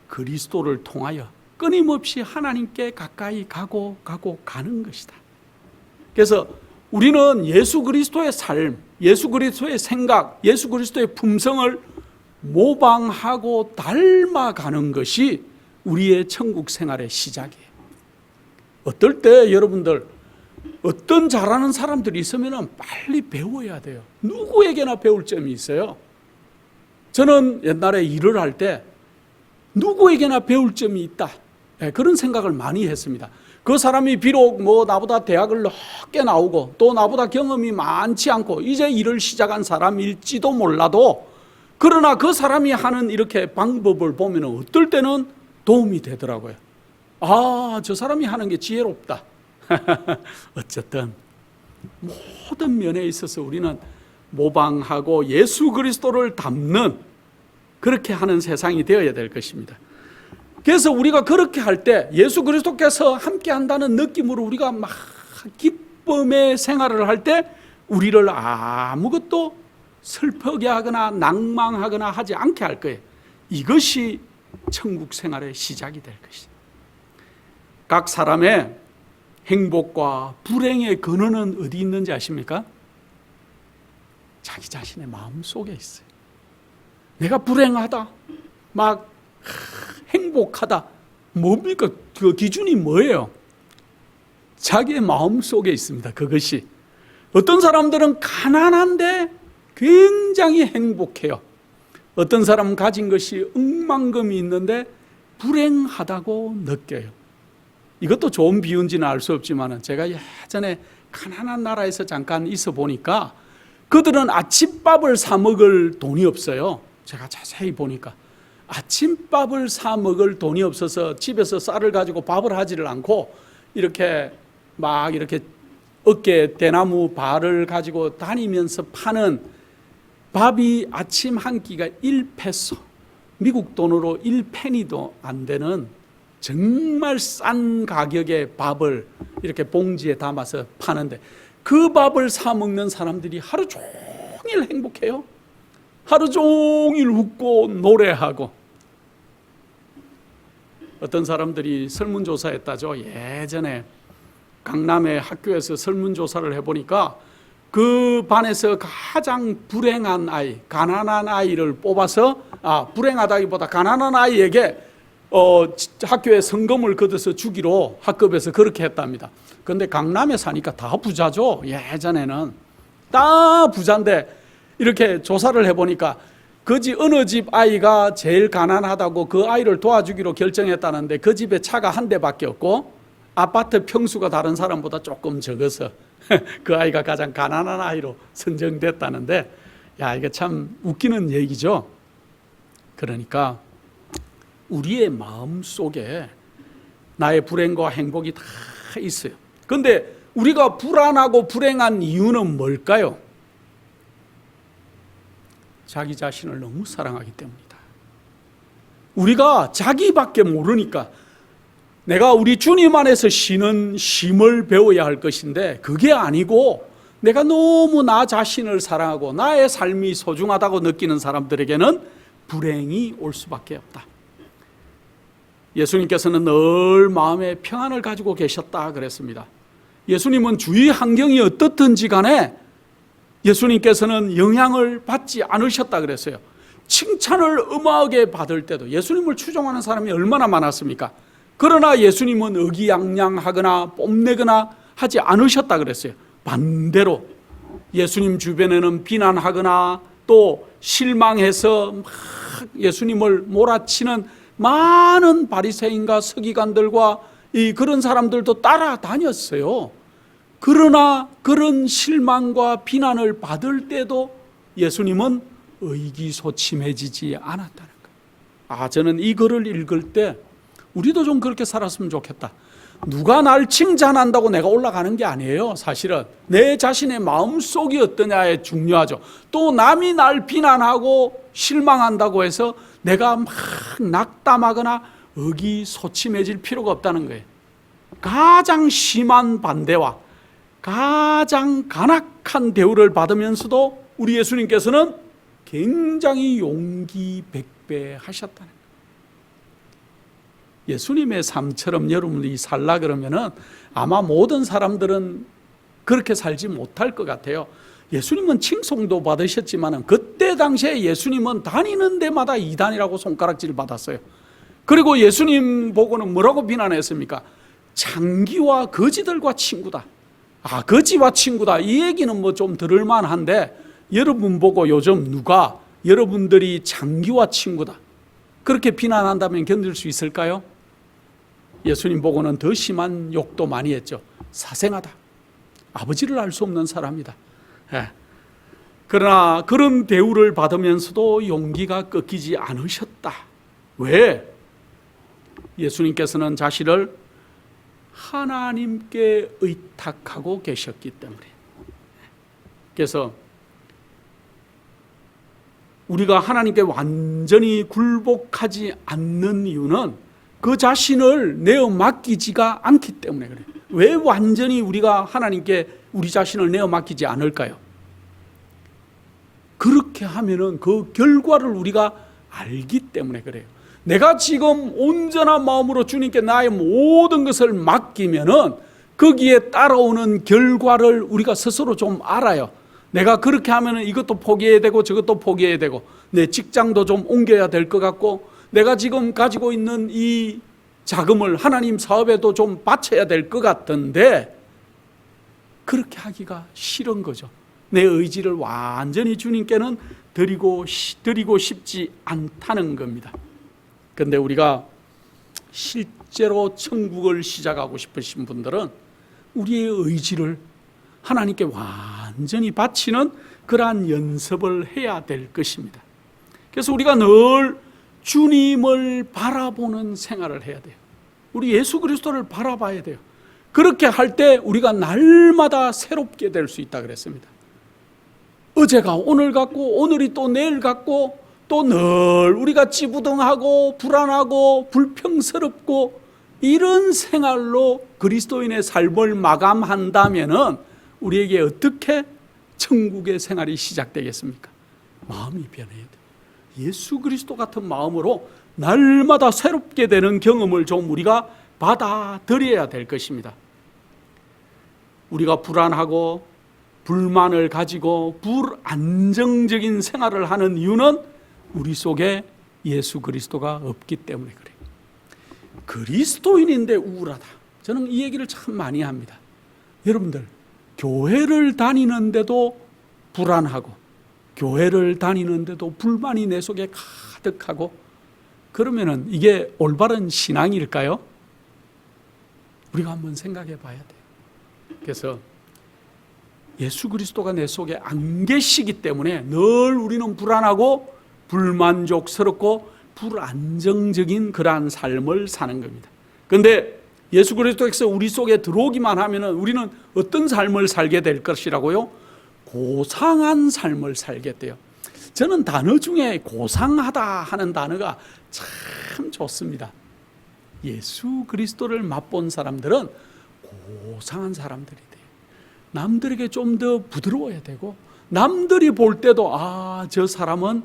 그리스도를 통하여 끊임없이 하나님께 가까이 가는 것이다. 그래서 우리는 예수 그리스도의 삶, 예수 그리스도의 생각, 예수 그리스도의 품성을 모방하고 닮아가는 것이 우리의 천국 생활의 시작이에요. 어떨 때 여러분들 어떤 잘하는 사람들이 있으면 빨리 배워야 돼요. 누구에게나 배울 점이 있어요. 저는 옛날에 일을 할 때 누구에게나 배울 점이 있다, 그런 생각을 많이 했습니다. 그 사람이 비록 나보다 대학을 높게 나오고 또 나보다 경험이 많지 않고 이제 일을 시작한 사람일지도 몰라도, 그러나 그 사람이 하는 이렇게 방법을 보면 어떨 때는 도움이 되더라고요. 저 사람이 하는 게 지혜롭다. 어쨌든 모든 면에 있어서 우리는 모방하고 예수 그리스도를 닮는, 그렇게 하는 세상이 되어야 될 것입니다. 그래서 우리가 그렇게 할 때 예수 그리스도께서 함께 한다는 느낌으로 우리가 막 기쁨의 생활을 할 때 우리를 아무것도 슬프게 하거나 낭망하거나 하지 않게 할 거예요. 이것이 천국 생활의 시작이 될 것이다. 각 사람의 행복과 불행의 근원은 어디 있는지 아십니까? 자기 자신의 마음 속에 있어요. 내가 불행하다, 막 행복하다, 뭡니까? 그 기준이 뭐예요? 자기의 마음 속에 있습니다. 그것이. 어떤 사람들은 가난한데 굉장히 행복해요. 어떤 사람은 가진 것이 억만금이 있는데 불행하다고 느껴요. 이것도 좋은 비유인지는 알 수 없지만 제가 예전에 가난한 나라에서 잠깐 있어 보니까 그들은 아침밥을 사 먹을 돈이 없어요. 제가 자세히 보니까 아침밥을 사 먹을 돈이 없어서 집에서 쌀을 가지고 밥을 하지를 않고 이렇게 막 이렇게 어깨에 대나무 발을 가지고 다니면서 파는 밥이 아침 한 끼가 1페소, 미국 돈으로 1페니도 안 되는 정말 싼 가격의 밥을 이렇게 봉지에 담아서 파는데, 그 밥을 사 먹는 사람들이 하루 종일 행복해요. 하루 종일 웃고 노래하고. 어떤 사람들이 설문조사했다죠. 예전에 강남의 학교에서 설문조사를 해보니까 그 반에서 가장 불행한 아이, 가난한 아이를 뽑아서, 불행하다기보다 가난한 아이에게 학교에 성금을 걷어서 주기로 학급에서 그렇게 했답니다. 그런데 강남에 사니까 다 부자죠. 예전에는 다 부자인데 이렇게 조사를 해보니까 어느 집 아이가 제일 가난하다고 그 아이를 도와주기로 결정했다는데 그 집에 차가 한 대밖에 없고 아파트 평수가 다른 사람보다 조금 적어서 그 아이가 가장 가난한 아이로 선정됐다는데, 이게 참 웃기는 얘기죠. 그러니까 우리의 마음 속에 나의 불행과 행복이 다 있어요. 그런데 우리가 불안하고 불행한 이유는 뭘까요? 자기 자신을 너무 사랑하기 때문이다. 우리가 자기밖에 모르니까 내가 우리 주님 안에서 쉬는 쉼을 배워야 할 것인데, 그게 아니고 내가 너무 나 자신을 사랑하고 나의 삶이 소중하다고 느끼는 사람들에게는 불행이 올 수밖에 없다. 예수님께서는 늘 마음에 평안을 가지고 계셨다 그랬습니다. 예수님은 주위 환경이 어떻든지 간에 예수님께서는 영향을 받지 않으셨다 그랬어요. 칭찬을 어마하게 받을 때도 예수님을 추종하는 사람이 얼마나 많았습니까? 그러나 예수님은 의기양양하거나 뽐내거나 하지 않으셨다 그랬어요. 반대로 예수님 주변에는 비난하거나 또 실망해서 막 예수님을 몰아치는 많은 바리새인과 서기관들과 그런 사람들도 따라다녔어요. 그러나 그런 실망과 비난을 받을 때도 예수님은 의기소침해지지 않았다는 거예요. 저는 이 글을 읽을 때 우리도 좀 그렇게 살았으면 좋겠다. 누가 날 칭찬한다고 내가 올라가는 게 아니에요. 사실은 내 자신의 마음속이 어떠냐에 중요하죠. 또 남이 날 비난하고 실망한다고 해서 내가 막 낙담하거나 의기소침해질 필요가 없다는 거예요. 가장 심한 반대와 가장 간악한 대우를 받으면서도 우리 예수님께서는 굉장히 용기 백배하셨다는 거예요. 예수님의 삶처럼 여러분이 살라 그러면은 아마 모든 사람들은 그렇게 살지 못할 것 같아요. 예수님은 칭송도 받으셨지만 그때 당시에 예수님은 다니는 데마다 이단이라고 손가락질 받았어요. 그리고 예수님 보고는 뭐라고 비난했습니까? 창기와 거지들과 친구다. 거지와 친구다. 이 얘기는 뭐 좀 들을 만한데, 여러분 보고 요즘 누가 여러분들이 창기와 친구다 그렇게 비난한다면 견딜 수 있을까요? 예수님 보고는 더 심한 욕도 많이 했죠. 사생하다. 아버지를 알 수 없는 사람이다. 그러나 그런 대우를 받으면서도 용기가 꺾이지 않으셨다. 왜? 예수님께서는 자신을 하나님께 의탁하고 계셨기 때문에. 그래서 우리가 하나님께 완전히 굴복하지 않는 이유는 그 자신을 내어 맡기지가 않기 때문에 그래요. 왜 완전히 우리가 하나님께 우리 자신을 내어 맡기지 않을까요? 그렇게 하면은 그 결과를 우리가 알기 때문에 그래요. 내가 지금 온전한 마음으로 주님께 나의 모든 것을 맡기면은 거기에 따라오는 결과를 우리가 스스로 좀 알아요. 내가 그렇게 하면은 이것도 포기해야 되고 저것도 포기해야 되고, 내 직장도 좀 옮겨야 될 것 같고, 내가 지금 가지고 있는 이 자금을 하나님 사업에도 좀 바쳐야 될 것 같은데 그렇게 하기가 싫은 거죠. 내 의지를 완전히 주님께는 드리고 싶지 않다는 겁니다. 그런데 우리가 실제로 천국을 시작하고 싶으신 분들은 우리의 의지를 하나님께 완전히 바치는 그러한 연습을 해야 될 것입니다. 그래서 우리가 늘 주님을 바라보는 생활을 해야 돼요. 우리 예수 그리스도를 바라봐야 돼요. 그렇게 할 때 우리가 날마다 새롭게 될 수 있다 그랬습니다. 어제가 오늘 같고 오늘이 또 내일 같고 또 늘 우리가 찌부둥하고 불안하고 불평스럽고 이런 생활로 그리스도인의 삶을 마감한다면은 우리에게 어떻게 천국의 생활이 시작되겠습니까? 마음이 변해야 돼요. 예수 그리스도 같은 마음으로 날마다 새롭게 되는 경험을 좀 우리가 받아들여야 될 것입니다. 우리가 불안하고 불만을 가지고 불안정적인 생활을 하는 이유는 우리 속에 예수 그리스도가 없기 때문에 그래요. 그리스도인인데 우울하다. 저는 이 얘기를 참 많이 합니다. 여러분들, 교회를 다니는데도 불안하고 교회를 다니는데도 불만이 내 속에 가득하고 그러면은 이게 올바른 신앙일까요? 우리가 한번 생각해 봐야 돼요. 그래서 예수 그리스도가 내 속에 안 계시기 때문에 늘 우리는 불안하고 불만족스럽고 불안정적인 그러한 삶을 사는 겁니다. 그런데 예수 그리스도께서 우리 속에 들어오기만 하면은 우리는 어떤 삶을 살게 될 것이라고요? 고상한 삶을 살게 돼요. 저는 단어 중에 고상하다 하는 단어가 참 좋습니다. 예수 그리스도를 맛본 사람들은 고상한 사람들이 돼요. 남들에게 좀 더 부드러워야 되고, 남들이 볼 때도 저 사람은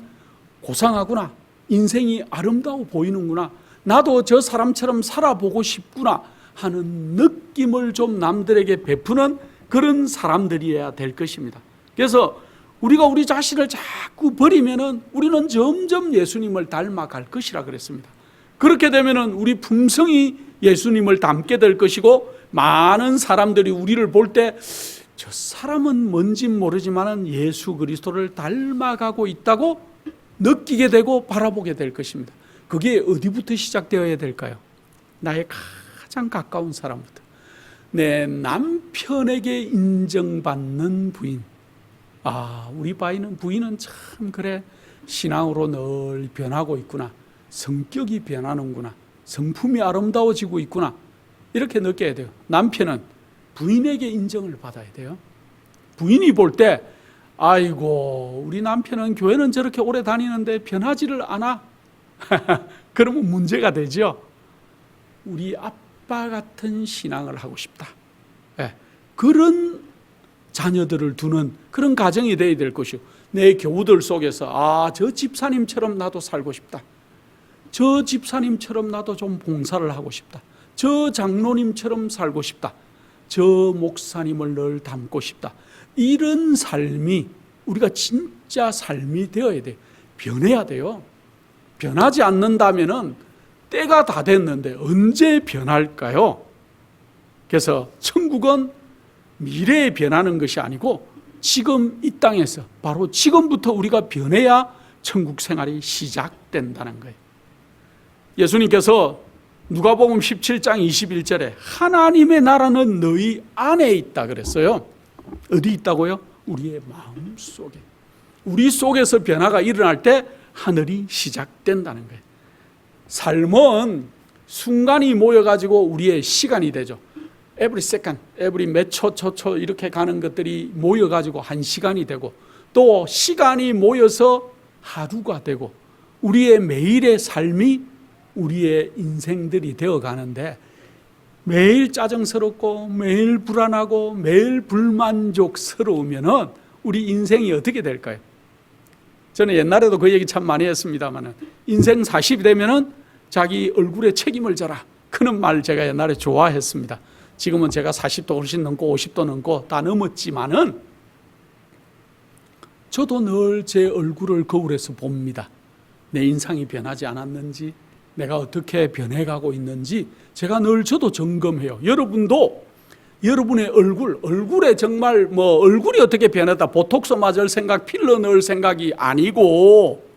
고상하구나, 인생이 아름다워 보이는구나, 나도 저 사람처럼 살아보고 싶구나 하는 느낌을 좀 남들에게 베푸는 그런 사람들이어야 될 것입니다. 그래서 우리가 우리 자신을 자꾸 버리면은 우리는 점점 예수님을 닮아갈 것이라 그랬습니다. 그렇게 되면은 우리 품성이 예수님을 닮게 될 것이고, 많은 사람들이 우리를 볼 때 저 사람은 뭔진 모르지만은 예수 그리스도를 닮아가고 있다고 느끼게 되고 바라보게 될 것입니다. 그게 어디부터 시작되어야 될까요? 나의 가장 가까운 사람부터. 내 남편에게 인정받는 부인. 우리 부인은 참 그래 신앙으로 늘 변하고 있구나, 성격이 변하는구나, 성품이 아름다워지고 있구나, 이렇게 느껴야 돼요. 남편은 부인에게 인정을 받아야 돼요. 부인이 볼 때 아이고 우리 남편은 교회는 저렇게 오래 다니는데 변하지를 않아. 그러면 문제가 되죠. 우리 아빠 같은 신앙을 하고 싶다. 그런 자녀들을 두는 그런 가정이 되어야 될 것이고, 내 교우들 속에서 저 집사님처럼 나도 살고 싶다, 저 집사님처럼 나도 좀 봉사를 하고 싶다, 저 장로님처럼 살고 싶다, 저 목사님을 늘 닮고 싶다, 이런 삶이 우리가 진짜 삶이 되어야 돼요. 변해야 돼요. 변하지 않는다면은 때가 다 됐는데 언제 변할까요? 그래서 천국은 미래에 변하는 것이 아니고 지금 이 땅에서 바로 지금부터 우리가 변해야 천국 생활이 시작된다는 거예요. 예수님께서 누가복음 17장 21절에 하나님의 나라는 너희 안에 있다 그랬어요. 어디 있다고요? 우리의 마음 속에. 우리 속에서 변화가 일어날 때 하늘이 시작된다는 거예요. 삶은 순간이 모여가지고 우리의 시간이 되죠. every second, every 몇 초, 초 이렇게 가는 것들이 모여가지고 한 시간이 되고 또 시간이 모여서 하루가 되고 우리의 매일의 삶이 우리의 인생들이 되어 가는데 매일 짜증스럽고 매일 불안하고 매일 불만족스러우면은 우리 인생이 어떻게 될까요? 저는 옛날에도 그 얘기 참 많이 했습니다만 인생 40이 되면은 자기 얼굴에 책임을 져라. 그런 말 제가 옛날에 좋아했습니다. 지금은 제가 40도 훨씬 넘고 50도 넘고 다 넘었지만은 저도 늘 제 얼굴을 거울에서 봅니다. 내 인상이 변하지 않았는지, 내가 어떻게 변해가고 있는지 제가 늘 저도 점검해요. 여러분도 여러분의 얼굴에 정말 얼굴이 어떻게 변했다, 보톡스 맞을 생각, 필러 넣을 생각이 아니고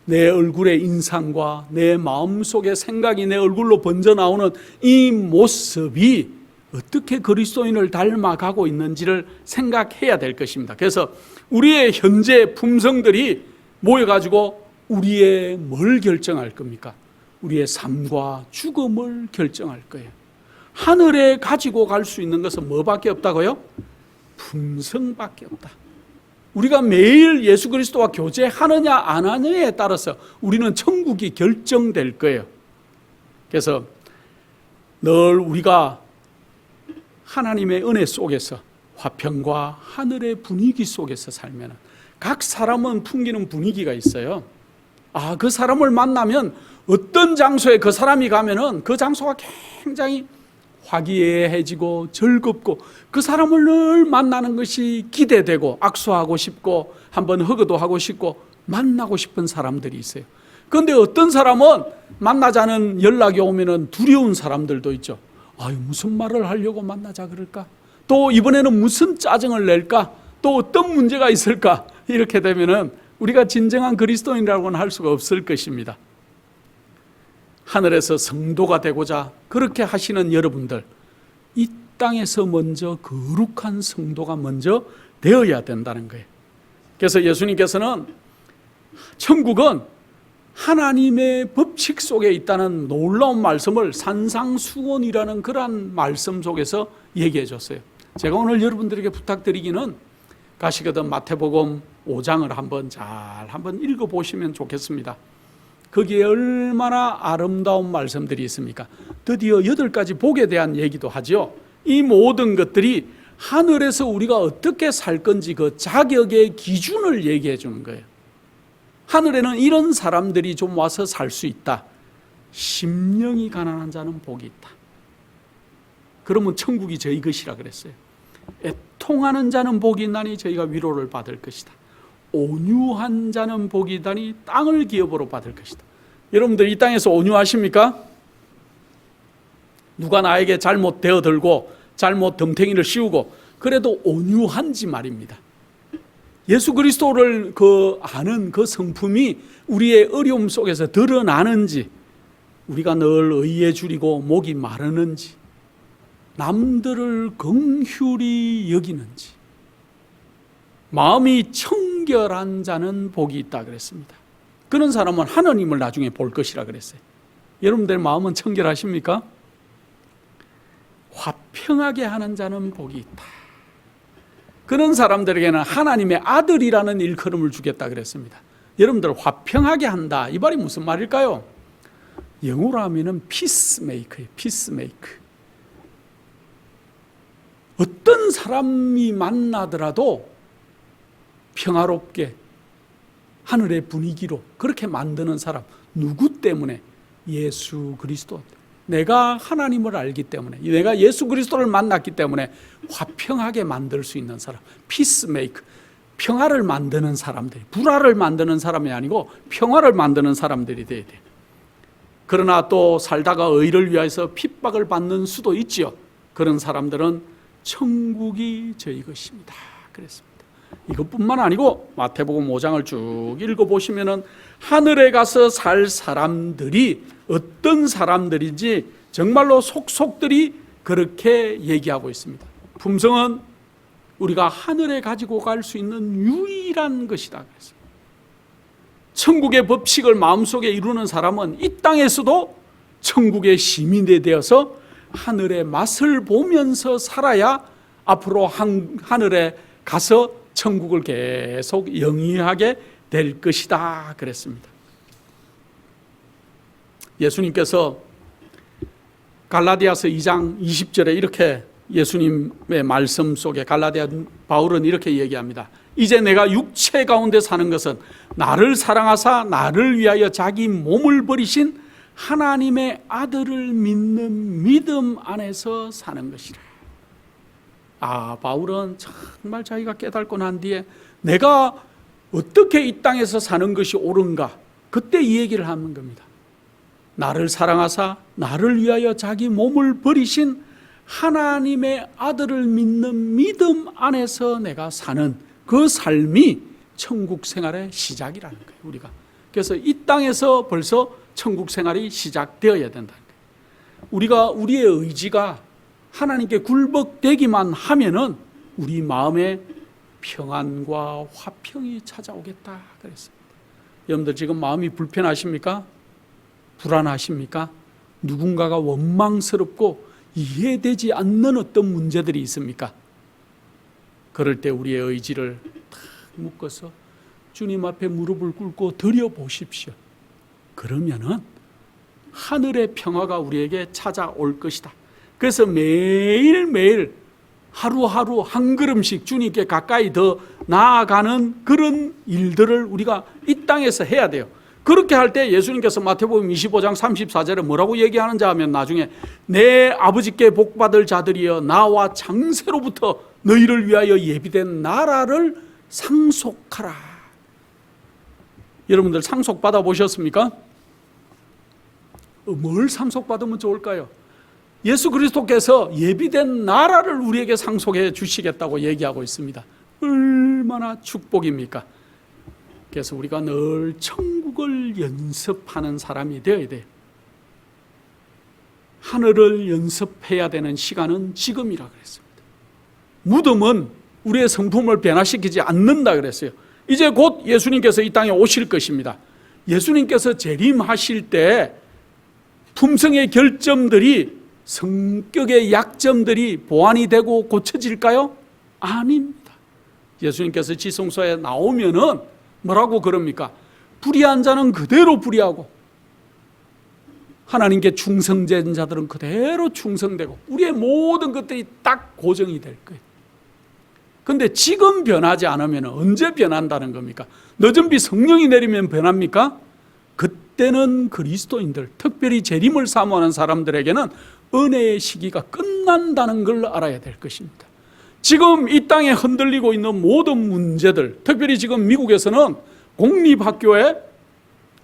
내 얼굴의 인상과 내 마음속의 생각이 내 얼굴로 번져나오는 이 모습이 어떻게 그리스도인을 닮아가고 있는지를 생각해야 될 것입니다. 그래서 우리의 현재 품성들이 모여가지고 우리의 뭘 결정할 겁니까? 우리의 삶과 죽음을 결정할 거예요. 하늘에 가지고 갈 수 있는 것은 뭐밖에 없다고요? 품성밖에 없다. 우리가 매일 예수 그리스도와 교제하느냐 안 하느냐에 따라서 우리는 천국이 결정될 거예요. 그래서 늘 우리가 하나님의 은혜 속에서 화평과 하늘의 분위기 속에서 살면 각 사람은 풍기는 분위기가 있어요. 그 사람을 만나면 어떤 장소에 그 사람이 가면은 그 장소가 굉장히 화기애애해지고 즐겁고 그 사람을 늘 만나는 것이 기대되고 악수하고 싶고 한번 허그도 하고 싶고 만나고 싶은 사람들이 있어요. 그런데 어떤 사람은 만나자는 연락이 오면은 두려운 사람들도 있죠. 무슨 말을 하려고 만나자 그럴까? 또 이번에는 무슨 짜증을 낼까? 또 어떤 문제가 있을까? 이렇게 되면은 우리가 진정한 그리스도인이라고는 할 수가 없을 것입니다. 하늘에서 성도가 되고자 그렇게 하시는 여러분들, 이 땅에서 먼저 거룩한 성도가 먼저 되어야 된다는 거예요. 그래서 예수님께서는 천국은 하나님의 법칙 속에 있다는 놀라운 말씀을 산상수훈이라는 그러한 말씀 속에서 얘기해 줬어요. 제가 오늘 여러분들에게 부탁드리기는 가시거든 마태복음 5장을 한번 읽어보시면 좋겠습니다. 거기에 얼마나 아름다운 말씀들이 있습니까? 드디어 8가지 복에 대한 얘기도 하죠. 이 모든 것들이 하늘에서 우리가 어떻게 살 건지 그 자격의 기준을 얘기해 주는 거예요. 하늘에는 이런 사람들이 좀 와서 살 수 있다. 심령이 가난한 자는 복이 있다. 그러면 천국이 저희 것이라 그랬어요. 애통하는 자는 복이 있나니 저희가 위로를 받을 것이다. 온유한 자는 복이 있다니 땅을 기업으로 받을 것이다. 여러분들 이 땅에서 온유하십니까? 누가 나에게 잘못 대어들고 잘못 덤탱이를 씌우고 그래도 온유한지 말입니다. 예수 그리스도를 아는 그 성품이 우리의 어려움 속에서 드러나는지, 우리가 늘 의에 줄이고 목이 마르는지, 남들을 긍휼히 여기는지, 마음이 청결한 자는 복이 있다 그랬습니다. 그런 사람은 하나님을 나중에 볼 것이라 그랬어요. 여러분들 마음은 청결하십니까? 화평하게 하는 자는 복이 있다. 그런 사람들에게는 하나님의 아들이라는 일컬음을 주겠다 그랬습니다. 여러분들 화평하게 한다, 이 말이 무슨 말일까요? 영어로 하면은 피스메이커예요. 피스메이커. 어떤 사람이 만나더라도 평화롭게 하늘의 분위기로 그렇게 만드는 사람, 누구 때문에? 예수 그리스도. 내가 하나님을 알기 때문에, 내가 예수 그리스도를 만났기 때문에 화평하게 만들 수 있는 사람, 피스메이커. 평화를 만드는 사람들이, 불화를 만드는 사람이 아니고 평화를 만드는 사람들이 돼야 돼요. 그러나 또 살다가 의를 위해서 핍박을 받는 수도 있지요. 그런 사람들은 천국이 저희 것입니다. 그랬습니다. 이것뿐만 아니고 마태복음 5장을 쭉 읽어보시면 하늘에 가서 살 사람들이 어떤 사람들인지 정말로 속속들이 그렇게 얘기하고 있습니다. 품성은 우리가 하늘에 가지고 갈 수 있는 유일한 것이다 그랬습니다. 천국의 법칙을 마음속에 이루는 사람은 이 땅에서도 천국의 시민이 되어서 하늘의 맛을 보면서 살아야 앞으로 하늘에 가서 천국을 계속 영위하게 될 것이다 그랬습니다. 예수님께서 갈라디아서 2장 20절에 이렇게 예수님의 말씀 속에 갈라디아 바울은 이렇게 얘기합니다. 이제 내가 육체 가운데 사는 것은 나를 사랑하사 나를 위하여 자기 몸을 버리신 하나님의 아들을 믿는 믿음 안에서 사는 것이라. 바울은 정말 자기가 깨닫고 난 뒤에 내가 어떻게 이 땅에서 사는 것이 옳은가, 그때 이 얘기를 하는 겁니다. 나를 사랑하사 나를 위하여 자기 몸을 버리신 하나님의 아들을 믿는 믿음 안에서 내가 사는 그 삶이 천국 생활의 시작이라는 거예요. 우리가 그래서 이 땅에서 벌써 천국 생활이 시작되어야 된다는 거예요. 우리가 우리의 의지가 하나님께 굴복되기만 하면은 우리 마음에 평안과 화평이 찾아오겠다 그랬습니다. 여러분들 지금 마음이 불편하십니까? 불안하십니까? 누군가가 원망스럽고 이해되지 않는 어떤 문제들이 있습니까? 그럴 때 우리의 의지를 탁 묶어서 주님 앞에 무릎을 꿇고 드려보십시오. 그러면은 하늘의 평화가 우리에게 찾아올 것이다. 그래서 매일매일 하루하루 한 걸음씩 주님께 가까이 더 나아가는 그런 일들을 우리가 이 땅에서 해야 돼요. 그렇게 할 때 예수님께서 마태복음 25장 34절에 뭐라고 얘기하는지 하면 나중에 내 아버지께 복받을 자들이여 나와 창세로부터 너희를 위하여 예비된 나라를 상속하라. 여러분들 상속받아 보셨습니까? 뭘 상속받으면 좋을까요? 예수 그리스도께서 예비된 나라를 우리에게 상속해 주시겠다고 얘기하고 있습니다. 얼마나 축복입니까? 그래서 우리가 늘 천국을 연습하는 사람이 되어야 돼요. 하늘을 연습해야 되는 시간은 지금이라 그랬습니다. 무덤은 우리의 성품을 변화시키지 않는다 그랬어요. 이제 곧 예수님께서 이 땅에 오실 것입니다. 예수님께서 재림하실 때 품성의 결점들이, 성격의 약점들이 보완이 되고 고쳐질까요? 아닙니다. 예수님께서 지성소에 나오면은 뭐라고 그럽니까? 불의한 자는 그대로 불의하고 하나님께 충성된 자들은 그대로 충성되고 우리의 모든 것들이 딱 고정이 될 거예요. 그런데 지금 변하지 않으면 언제 변한다는 겁니까? 늦은 비 성령이 내리면 변합니까? 그때는 그리스도인들, 특별히 재림을 사모하는 사람들에게는 은혜의 시기가 끝난다는 걸 알아야 될 것입니다. 지금 이 땅에 흔들리고 있는 모든 문제들, 특별히 지금 미국에서는 공립학교에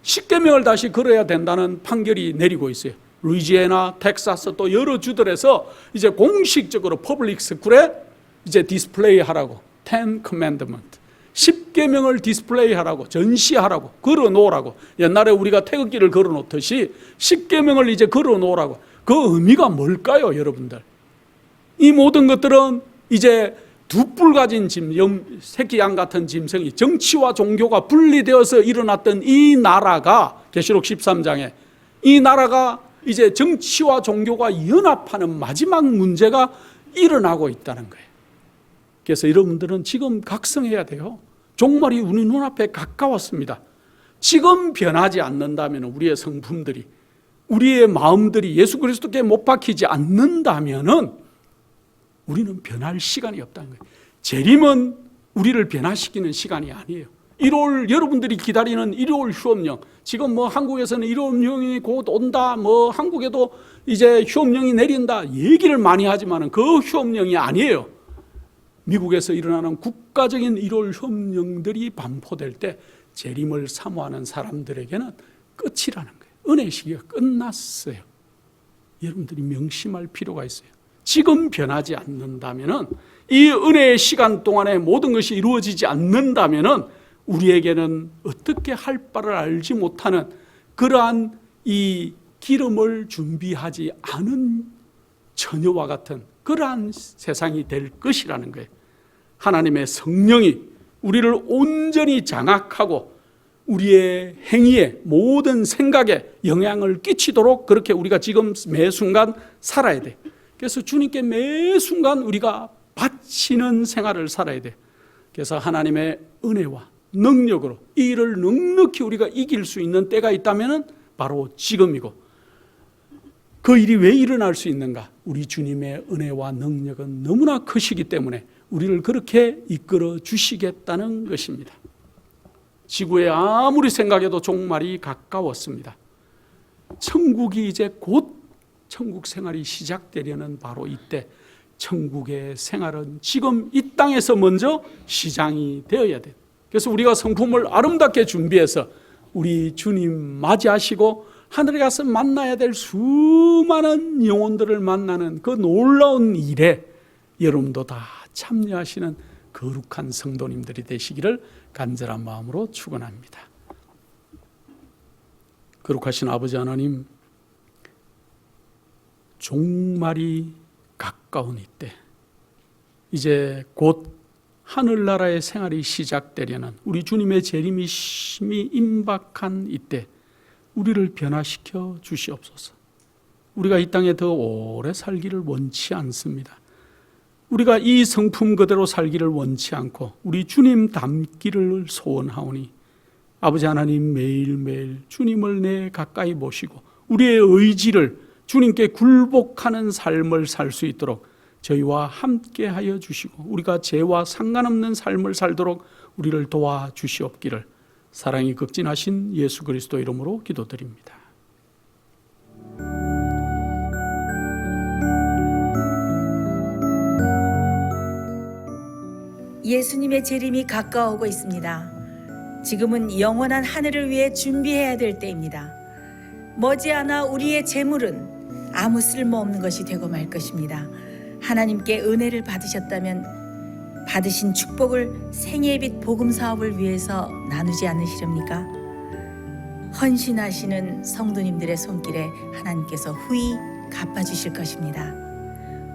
10계명을 다시 걸어야 된다는 판결이 내리고 있어요. 루이지애나, 텍사스 또 여러 주들에서 이제 공식적으로 퍼블릭 스쿨에 이제 디스플레이 하라고, 10 commandment, 10계명을 디스플레이 하라고, 전시하라고, 걸어 놓으라고. 옛날에 우리가 태극기를 걸어 놓듯이 10계명을 이제 걸어 놓으라고. 그 의미가 뭘까요, 여러분들? 이 모든 것들은 이제 두 뿔 가진 새끼 양 같은 짐승이 정치와 종교가 분리되어서 일어났던 이 나라가, 계시록 13장에 이 나라가 이제 정치와 종교가 연합하는 마지막 문제가 일어나고 있다는 거예요. 그래서 여러분들은 지금 각성해야 돼요. 종말이 우리 눈앞에 가까웠습니다. 지금 변하지 않는다면 우리의 성품들이, 우리의 마음들이 예수 그리스도께 못 박히지 않는다면은 우리는 변할 시간이 없다는 거예요. 재림은 우리를 변화시키는 시간이 아니에요. 1월, 여러분들이 기다리는 1월 휴업령, 지금 뭐 한국에서는 1월 휴업령이 곧 온다, 뭐 한국에도 이제 휴업령이 내린다 얘기를 많이 하지만은 그 휴업령이 아니에요. 미국에서 일어나는 국가적인 1월 휴업령들이 반포될 때 재림을 사모하는 사람들에게는 끝이라는 거예요. 은혜의 시기가 끝났어요. 여러분들이 명심할 필요가 있어요. 지금 변하지 않는다면은, 이 은혜의 시간 동안에 모든 것이 이루어지지 않는다면은 우리에게는 어떻게 할 바를 알지 못하는 그러한 이 기름을 준비하지 않은 처녀와 같은 그러한 세상이 될 것이라는 거예요. 하나님의 성령이 우리를 온전히 장악하고 우리의 행위에, 모든 생각에 영향을 끼치도록 그렇게 우리가 지금 매 순간 살아야 돼. 그래서 주님께 매 순간 우리가 바치는 생활을 살아야 돼. 그래서 하나님의 은혜와 능력으로 이 일을 넉넉히 우리가 이길 수 있는 때가 있다면 바로 지금이고, 그 일이 왜 일어날 수 있는가? 우리 주님의 은혜와 능력은 너무나 크시기 때문에 우리를 그렇게 이끌어 주시겠다는 것입니다. 지구에 아무리 생각해도 종말이 가까웠습니다. 천국이 이제 곧 천국 생활이 시작되려는 바로 이때, 천국의 생활은 지금 이 땅에서 먼저 시작이 되어야 돼요. 그래서 우리가 성품을 아름답게 준비해서 우리 주님 맞이하시고 하늘에 가서 만나야 될 수많은 영혼들을 만나는 그 놀라운 일에 여러분도 다 참여하시는 거룩한 성도님들이 되시기를 간절한 마음으로 축원합니다. 거룩하신 아버지 하나님, 종말이 가까운 이때, 이제 곧 하늘나라의 생활이 시작되려는 우리 주님의 재림이 심히 임박한 이때 우리를 변화시켜 주시옵소서. 우리가 이 땅에 더 오래 살기를 원치 않습니다. 우리가 이 성품 그대로 살기를 원치 않고 우리 주님 닮기를 소원하오니 아버지 하나님, 매일매일 주님을 내 가까이 모시고 우리의 의지를 주님께 굴복하는 삶을 살 수 있도록 저희와 함께 하여 주시고, 우리가 죄와 상관없는 삶을 살도록 우리를 도와 주시옵기를 사랑이 극진하신 예수 그리스도 이름으로 기도드립니다. 예수님의 재림이 가까워오고 있습니다. 지금은 영원한 하늘을 위해 준비해야 될 때입니다. 머지않아 우리의 재물은 아무 쓸모없는 것이 되고 말 것입니다. 하나님께 은혜를 받으셨다면 받으신 축복을 생애의 빛 복음 사업을 위해서 나누지 않으시렵니까? 헌신하시는 성도님들의 손길에 하나님께서 후히 갚아주실 것입니다.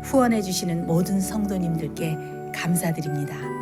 후원해 주시는 모든 성도님들께 감사드립니다.